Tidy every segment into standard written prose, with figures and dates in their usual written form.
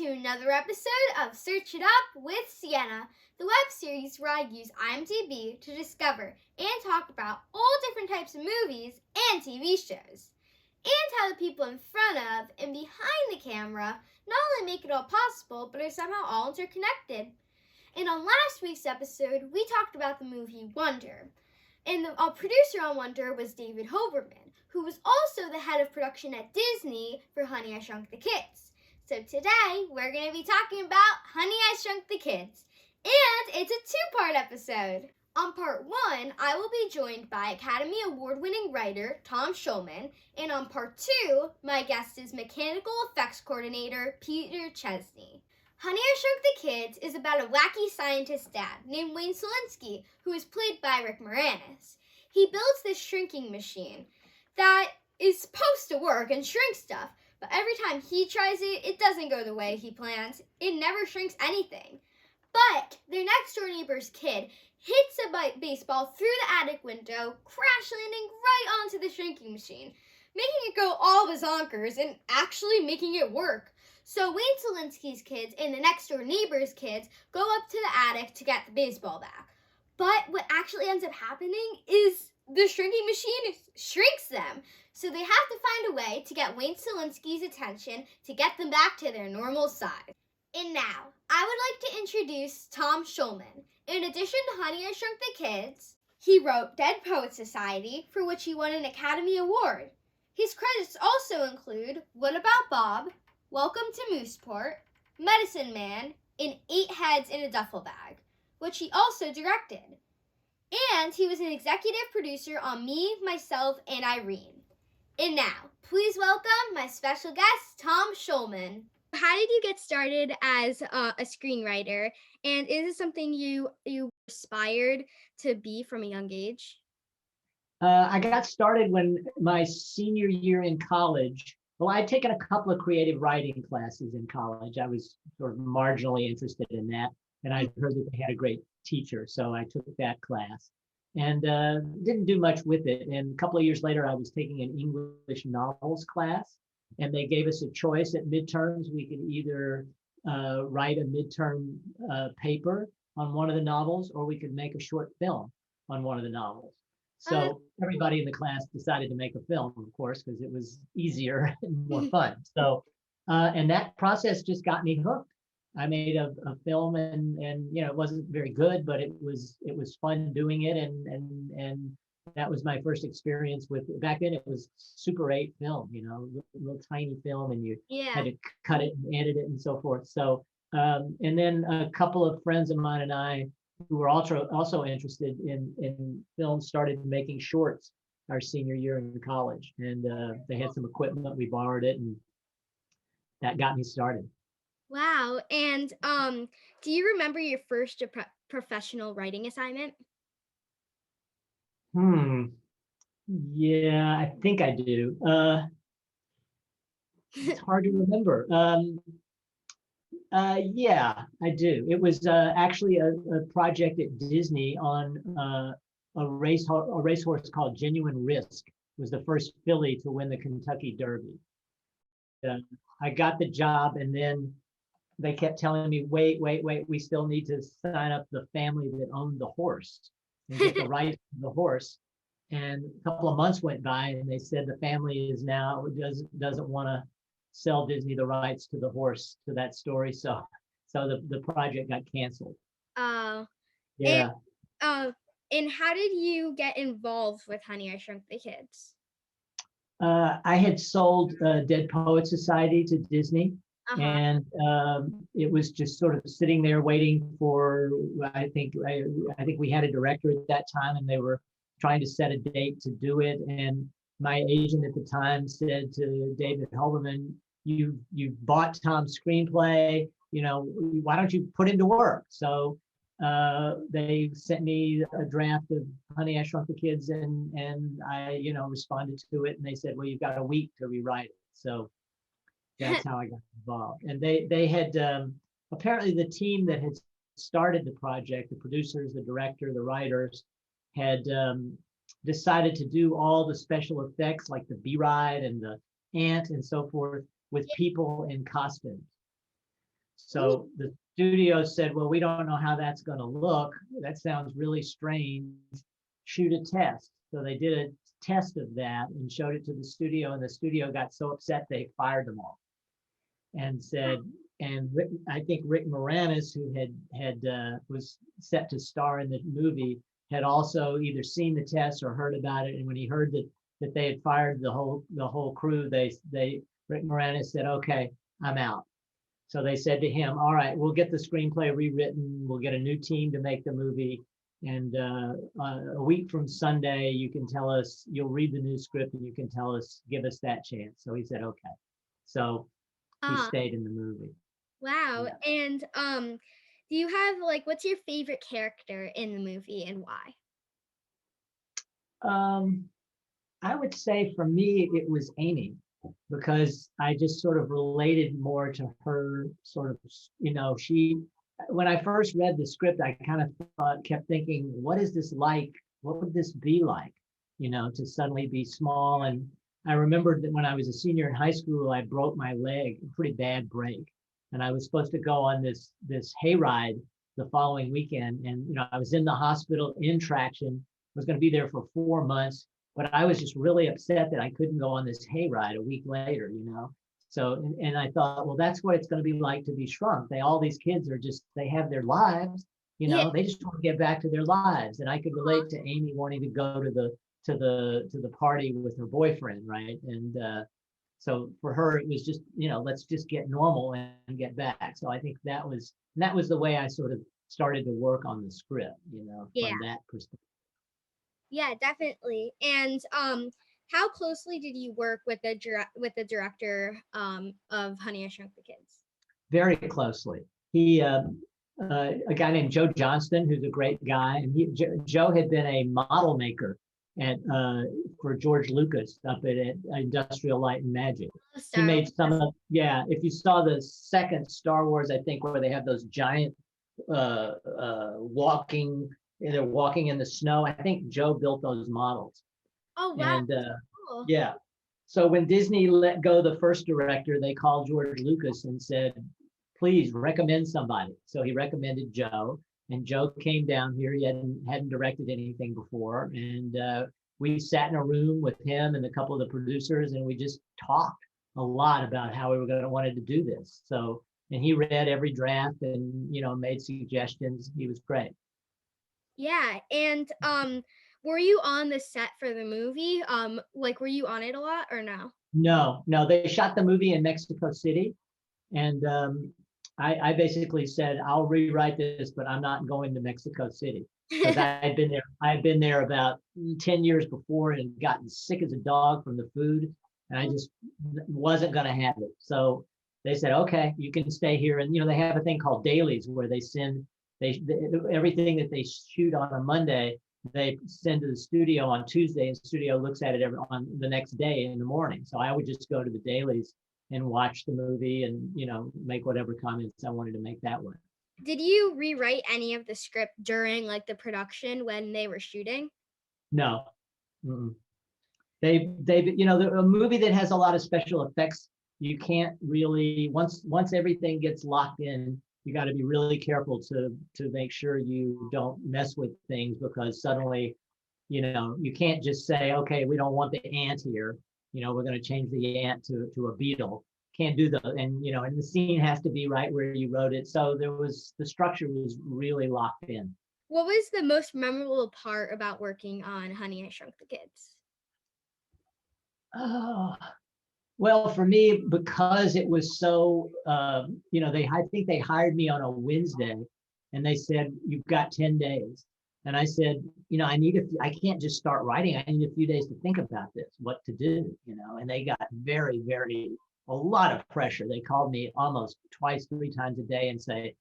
to another episode of Search It Up with Sienna, the web series where I use IMDb to discover and talk about all different types of movies and TV shows, and how the people in front of and behind the camera not only make it all possible, but are somehow all interconnected. And on last week's episode, we talked about the movie Wonder. And the producer on Wonder was David Hoberman, who was also the head of production at Disney for Honey, I Shrunk the Kids. So today, we're going to be talking about Honey, I Shrunk the Kids. And it's a two-part episode. On part one, I will be joined by Academy Award-winning writer Tom Schulman. And on part two, my guest is mechanical effects coordinator Peter Chesney. Honey, I Shrunk the Kids is about a wacky scientist dad named Wayne Szalinski, who is played by Rick Moranis. He builds this shrinking machine that is supposed to work and shrink stuff, but every time he tries it, it doesn't go the way he plans. It never shrinks anything. But their next-door neighbor's kid hits a baseball through the attic window, crash landing right onto the shrinking machine, making it go all bazonkers and actually making it work. So Wayne Szalinski's kids and the next-door neighbor's kids go up to the attic to get the baseball back. But what actually ends up happening is the shrinking machine shrinks them. So they have to find a way to get Wayne Szalinski's attention to get them back to their normal size. And now, I would like to introduce Tom Schulman. In addition to Honey, I Shrunk the Kids, he wrote Dead Poets Society, for which he won an Academy Award. His credits also include What About Bob?, Welcome to Mooseport, Medicine Man, and 8 Heads in a Duffel Bag, which he also directed. And he was an executive producer on Me, Myself, and Irene. And now, please welcome my special guest, Tom Schulman. How did you get started as a screenwriter? And is this something you aspired to be from a young age? I got started when my senior year in college. Well, I'd taken a couple of creative writing classes in college. I was sort of marginally interested in that, and I heard that they had a great teacher, so I took that class and didn't do much with it. And a couple of years later, I was taking an English novels class, and they gave us a choice at midterms. We could either write a midterm paper on one of the novels, or we could make a short film on one of the novels. So everybody in the class decided to make a film, of course, because it was easier and more fun. So, and that process just got me hooked. I made a film, and you know, it wasn't very good, but it was fun doing it, and that was my first experience with. Back then, it was Super 8 film, you know, little tiny film, and you had to cut it and edit it and so forth. So, and then a couple of friends of mine and I, who were also interested in film, started making shorts our senior year in college. And they had some equipment, we borrowed it, and that got me started. Wow. And do you remember your first professional writing assignment? Yeah, I think I do. It's hard to remember. Yeah, I do. It was actually a project at Disney on a racehorse called Genuine Risk. It was the first filly to win the Kentucky Derby. I got the job, and then they kept telling me, wait, we still need to sign up the family that owned the horse and get the rights to the horse. And a couple of months went by, and they said the family is now doesn't want to sell Disney the rights to the horse, to that story, so the project got canceled. Yeah. And how did you get involved with Honey, I Shrunk the Kids? I had sold Dead Poets Society to Disney, and it was just sort of sitting there waiting for. I think we had a director at that time, and they were trying to set a date to do it. And my agent at the time said to David Hoberman, you bought Tom's screenplay, you know, why don't you put him to work? So they sent me a draft of Honey, I Shrunk the Kids, and I, you know, responded to it, and they said, well, you've got a week to rewrite it. So that's how I got involved. And they had apparently the team that had started the project, the producers, the director, the writers, had decided to do all the special effects like the bee ride and the ant and so forth with people in costumes. So the studio said, well, we don't know how that's going to look. That sounds really strange. Shoot a test. So they did a test of that and showed it to the studio, and the studio got so upset they fired them all and said, and I think Rick Moranis, who was set to star in the movie, had also either seen the test or heard about it. And when he heard that they had fired the whole crew, Rick Moranis said, okay, I'm out. So they said to him, all right, we'll get the screenplay rewritten. We'll get a new team to make the movie. And a week from Sunday, you can tell us, you'll read the new script and you can tell us, give us that chance. So he said, okay. So he stayed in the movie. Wow. Yeah. And do you have like, what's your favorite character in the movie and why? I would say for me, it was Amy, because I just sort of related more to her sort of, when I first read the script, I kind of kept thinking, what is this like? What would this be like, to suddenly be small? And I remembered that when I was a senior in high school, I broke my leg, a pretty bad break. And I was supposed to go on this hayride the following weekend. And, I was in the hospital in traction, was going to be there for 4 months. But I was just really upset that I couldn't go on this hayride a week later, So, and I thought, well, that's what it's going to be like to be shrunk. All these kids are just, they have their lives, Yeah. they just want to get back to their lives. And I could relate to Amy wanting to go to the party with her boyfriend, right? And so for her, it was just, let's just get normal and get back. So I think that was the way I sort of started to work on the script, Yeah. from that perspective. Yeah, definitely. And how closely did you work with the director of Honey, I Shrunk the Kids? Very closely. He, a guy named Joe Johnston, who's a great guy, and Joe had been a model maker for George Lucas up at Industrial Light and Magic. He made some of, if you saw the second Star Wars, I think, where they have those giant they're walking in the snow. I think Joe built those models. Oh, wow. And cool. yeah. So when Disney let go the first director, they called George Lucas and said, please recommend somebody. So he recommended Joe, and Joe came down here. He hadn't directed anything before. And we sat in a room with him and a couple of the producers, and we just talked a lot about how we were going to wanted to do this. So, and he read every draft and, made suggestions. He was great. Yeah. And were you on the set for the movie? Like, were you on it a lot or no? No, they shot the movie in Mexico City. And I basically said, I'll rewrite this, but I'm not going to Mexico City, because I had been there about 10 years before and gotten sick as a dog from the food. And I just wasn't going to have it. So they said, okay, you can stay here. And, they have a thing called dailies where they send everything that they shoot on a Monday, they send to the studio on Tuesday, and the studio looks at it on the next day in the morning. So I would just go to the dailies and watch the movie and, make whatever comments I wanted to make that way. Did you rewrite any of the script during like the production when they were shooting? No. Mm-mm. A movie that has a lot of special effects, you can't really, once everything gets locked in, you got to be really careful to make sure you don't mess with things, because suddenly, you can't just say, okay, we don't want the ant here. We're going to change the ant to a beetle. Can't do that. And, and the scene has to be right where you wrote it. So the structure was really locked in. What was the most memorable part about working on Honey, I Shrunk the Kids? Oh, well, for me, because it was so, I think they hired me on a Wednesday, and they said, you've got 10 days. And I said, I can't just start writing. I need a few days to think about this, what to do, and they got very, very, a lot of pressure. They called me almost twice, 3 times a day and say,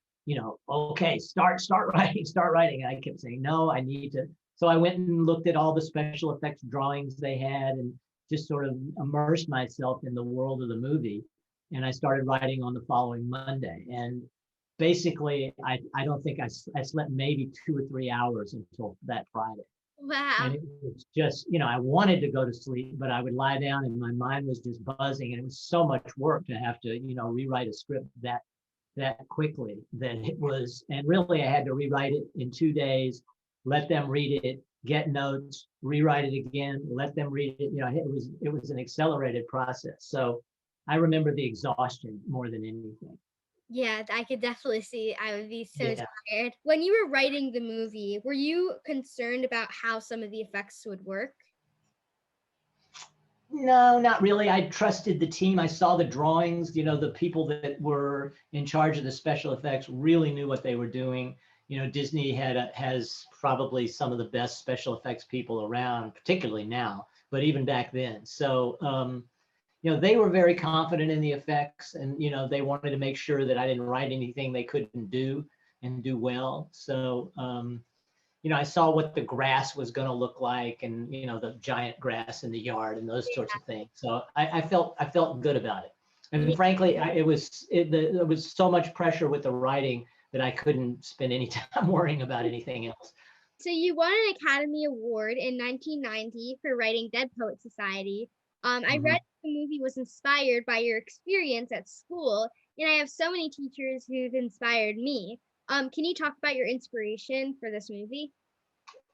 okay, start writing. And I kept saying, no, I need to. So I went and looked at all the special effects drawings they had and just sort of immersed myself in the world of the movie. And I started writing on the following Monday. And basically, I don't think I slept maybe 2 or 3 hours until that Friday. Wow. And it was just, I wanted to go to sleep, but I would lie down and my mind was just buzzing. And it was so much work to have to, rewrite a script that that quickly that it was, and really I had to rewrite it in 2 days, let them read it, get notes, rewrite it again, let them read it. It was an accelerated process. So I remember the exhaustion more than anything. Yeah, I could definitely see I would be so Yeah. tired. When you were writing the movie, were you concerned about how some of the effects would work? No, not really. I trusted the team. I saw the drawings. The people that were in charge of the special effects really knew what they were doing. Disney has probably some of the best special effects people around, particularly now, but even back then. So, they were very confident in the effects, and they wanted to make sure that I didn't write anything they couldn't do and do well. So, I saw what the grass was going to look like, and the giant grass in the yard and those sorts of things. So I felt good about it. Yeah. And frankly, there was so much pressure with the writing that I couldn't spend any time worrying about anything else. So you won an Academy Award in 1990 for writing Dead Poet Society. I Mhm. read the movie was inspired by your experience at school, and I have so many teachers who've inspired me. Can you talk about your inspiration for this movie?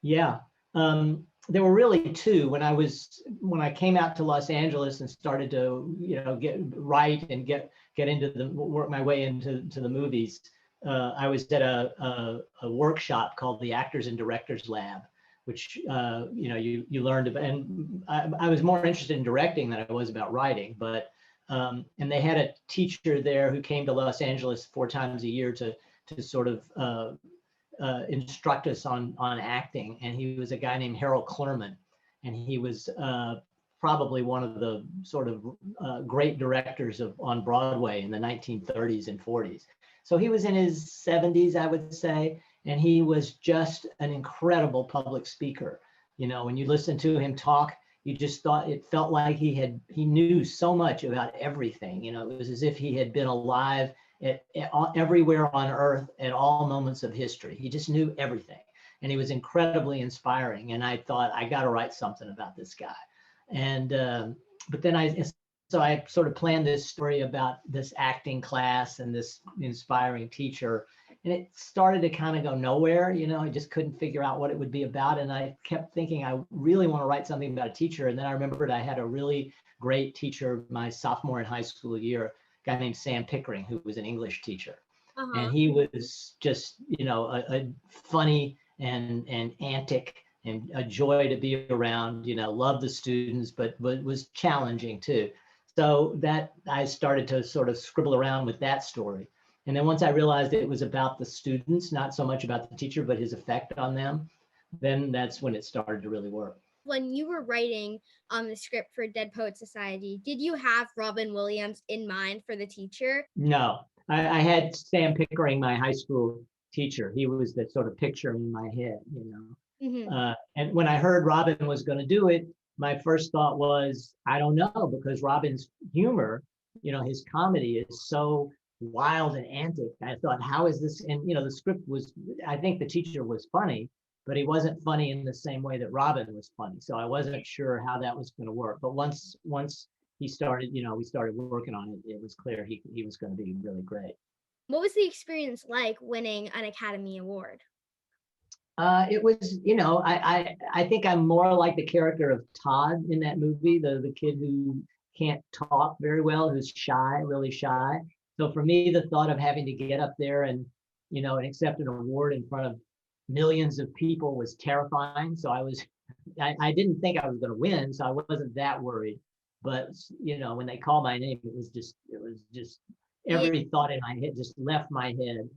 Yeah. There were really two. When I came out to Los Angeles and started to get write and get into work my way into the movies. I was at a workshop called the Actors and Directors Lab, which you learned about. And I was more interested in directing than I was about writing. But and they had a teacher there who came to Los Angeles 4 times a year to sort of instruct us on acting, and he was a guy named Harold Clurman, and he was probably one of the sort of great directors on Broadway in the 1930s and 40s. So he was in his 70s, I would say, and he was just an incredible public speaker. When you listen to him talk, you just thought it felt like he knew so much about everything. It was as if he had been alive everywhere on earth at all moments of history. He just knew everything, and he was incredibly inspiring. And I thought, I got to write something about this guy. And but then I sort of planned this story about this acting class and this inspiring teacher, and it started to kind of go nowhere. I just couldn't figure out what it would be about, and I kept thinking I really want to write something about a teacher. And then I remembered I had a really great teacher my sophomore in high school year, guy named Sam Pickering, who was an English teacher. And he was just, a funny and antic and a joy to be around, loved the students, but was challenging too. So that I started to sort of scribble around with that story. And then once I realized it was about the students, not so much about the teacher, but his effect on them, then that's when it started to really work. When you were writing the script for Dead Poet Society, did you have Robin Williams in mind for the teacher? No, I had Sam Pickering, my high school teacher. He was the sort of picture in my head. And when I heard Robin was going to do it, my first thought was, I don't know, because Robin's humor, his comedy is so wild and antic. I thought, how is this? And, the script was, I think the teacher was funny, but he wasn't funny in the same way that Robin was funny. So I wasn't sure how that was going to work. But once he started, we started working on it, it was clear he was going to be really great. What was the experience like winning an Academy Award? It was, I think I'm more like the character of Todd in that movie, the kid who can't talk very well, who's shy, really shy. So for me, the thought of having to get up there and accept an award in front of millions of people was terrifying. So I didn't think I was going to win, so I wasn't that worried. But when they called my name, it was just Yeah. every thought in my head just left my head.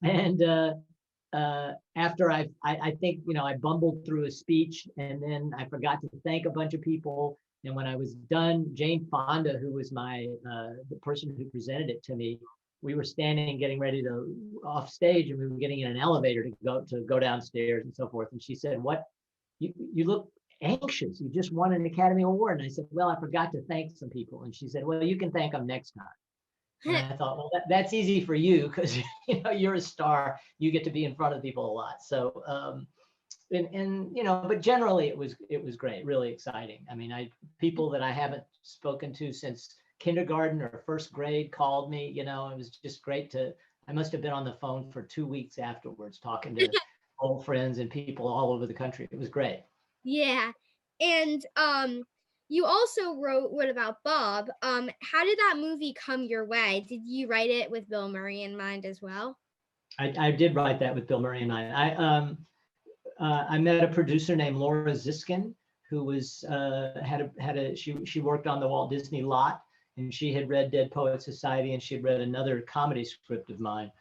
And After I think I bumbled through a speech, and then I forgot to thank a bunch of people. And when I was done, Jane Fonda, who was the person who presented it to me, we were standing getting ready to off stage, and we were getting in an elevator to go downstairs and so forth. And she said, "What? You look anxious. You just won an Academy Award." And I said, "Well, I forgot to thank some people." And she said, "Well, you can thank them next time." And I thought, well, that's easy for you because you're a star. You get to be in front of people a lot. So but generally it was great, really exciting. I mean, people that I haven't spoken to since kindergarten or first grade called me. You know, it was just great to. I must have been on the phone for 2 weeks afterwards, talking to old friends and people all over the country. It was great. Yeah. And you also wrote What About Bob? How did that movie come your way? Did you write it with Bill Murray in mind as well? I did write that with Bill Murray and I met a producer named Laura Ziskin, who was she worked on the Walt Disney lot, and she had read Dead Poet Society, and she had read another comedy script of mine,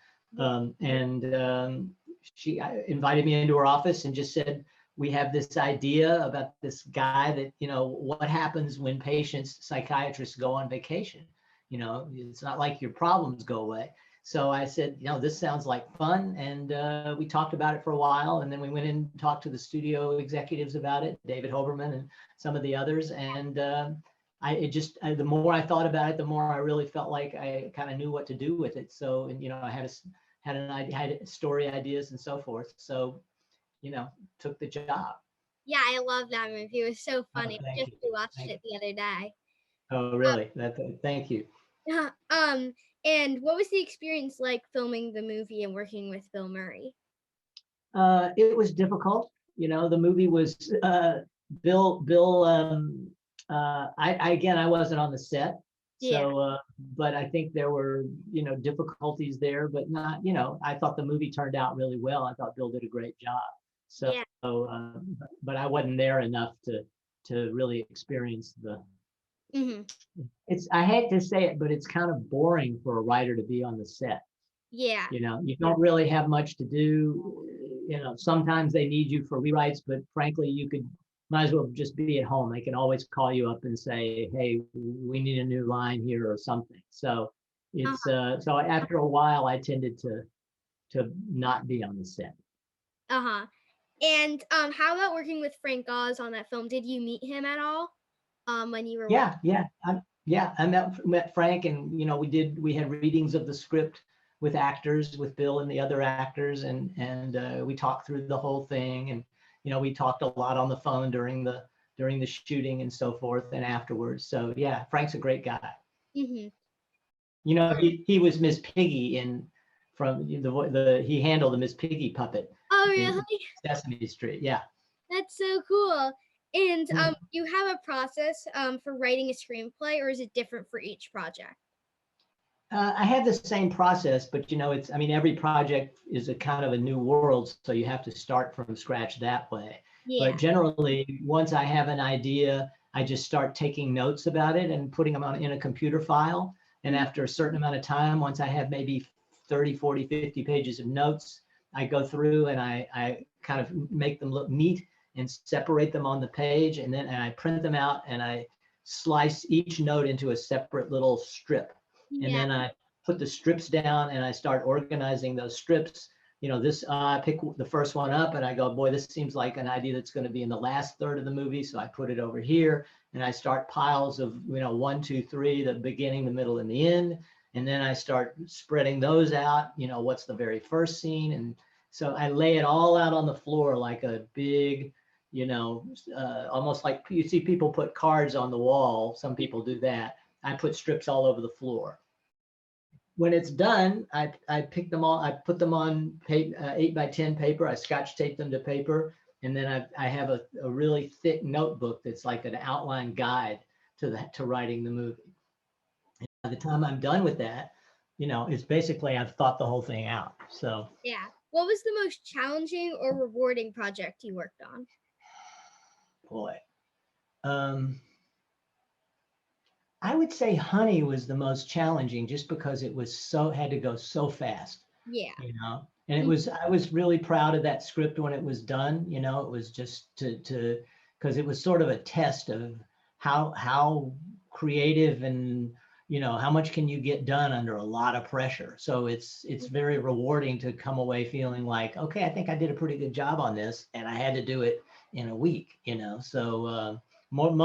she invited me into her office and just said, we have this idea about this guy that, you know, what happens when patients, psychiatrists go on vacation. You know, it's not like your problems go away. So I said, you know, this sounds like fun. And we talked about it for a while. And then we went in and talked to the studio executives about it, David Hoberman and some of the others. And the more I thought about it, the more I really felt like I kind of knew what to do with it. So, and, you know, I had story ideas and so forth. So, you know, took the job. Yeah, I love that movie. It was so funny. Thank Just you. watched it the other day. Oh, really? Thank you. And what was the experience like filming the movie and working with Bill Murray? It was difficult. You know, the movie was Bill. I wasn't on the set, so but I think there were, you know, difficulties there, but not, you know, I thought the movie turned out really well. I thought Bill did a great job. So, but I wasn't there enough to really experience the. I hate to say it, but it's kind of boring for a writer to be on the set. Yeah. You know, you don't really have much to do. You know, sometimes they need you for rewrites, but frankly, might as well just be at home. They can always call you up and say, hey, we need a new line here or something. So it's so after a while I tended to not be on the set. And how about working with Frank Oz on that film? Did you meet him at all? When you were I met Frank, and, you know, we had readings of the script with actors, with Bill and the other actors, and we talked through the whole thing, and, you know, we talked a lot on the phone during the shooting and so forth and afterwards. So yeah, Frank's a great guy. You know, he was Miss Piggy he handled the Miss Piggy puppet. Oh, really? In Sesame Street. Yeah. That's so cool. And you have a process for writing a screenplay, or is it different for each project? I have the same process, but, you know, every project is a kind of a new world, so you have to start from scratch that way. Yeah. But generally, once I have an idea, I just start taking notes about it and putting them in a computer file. And after a certain amount of time, once I have maybe 30, 40, 50 pages of notes, I go through and I kind of make them look neat and separate them on the page, and then I print them out and I slice each note into a separate little strip. And then I put the strips down and I start organizing those strips. You know, I pick the first one up and I go, boy, this seems like an idea that's going to be in the last third of the movie. So I put it over here and I start piles of, you know, 1, 2, 3, the beginning, the middle, and the end. And then I start spreading those out, you know, what's the very first scene. And so I lay it all out on the floor like a big, you know, almost like you see people put cards on the wall. Some people do that. I put strips all over the floor. When it's done, I pick them all, I put them on 8 by 10 paper. I scotch tape them to paper. And then I have a really thick notebook that's like an outline guide to writing the movie. And by the time I'm done with that, you know, it's basically I've thought the whole thing out. So yeah. What was the most challenging or rewarding project you worked on? Boy. I would say Honey was the most challenging, just because it was had to go so fast. Yeah. You know, and I was really proud of that script when it was done. You know, it was just because it was sort of a test of how creative and, you know, how much can you get done under a lot of pressure. So it's very rewarding to come away feeling like, okay, I think I did a pretty good job on this, and I had to do it in a week, you know. So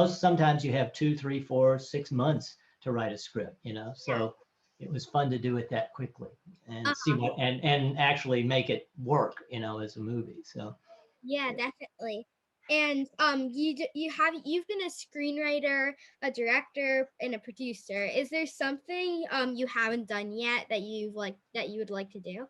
sometimes you have 2, 3, 4, 6 months to write a script, you know. So it was fun to do it that quickly and see what and actually make it work, you know, as a movie. So yeah, definitely. And you've been a screenwriter, a director, and a producer. Is there something you haven't done yet that you would like to do?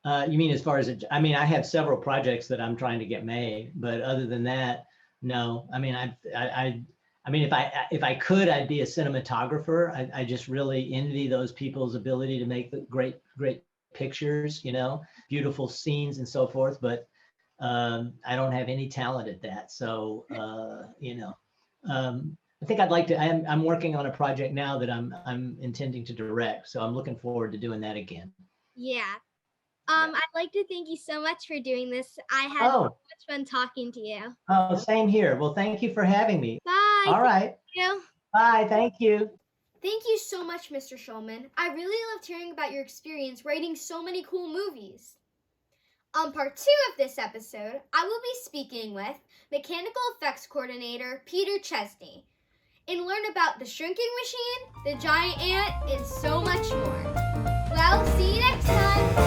You mean as far as I mean, I have several projects that I'm trying to get made, but other than that, no. I mean, I mean, if I could, I'd be a cinematographer. I just really envy those people's ability to make the great pictures, beautiful scenes and so forth. But I don't have any talent at that. So I think I'd like to. I'm working on a project now that I'm intending to direct. So I'm looking forward to doing that again. Yeah. I'd like to thank you so much for doing this. I had so much fun talking to you. Oh, same here. Well, thank you for having me. Bye. All right. Thank you. Bye. Thank you. Thank you so much, Mr. Schulman. I really loved hearing about your experience writing so many cool movies. On part 2 of this episode, I will be speaking with mechanical effects coordinator Peter Chesney and learn about the shrinking machine, the giant ant, and so much more. Well, see you next time.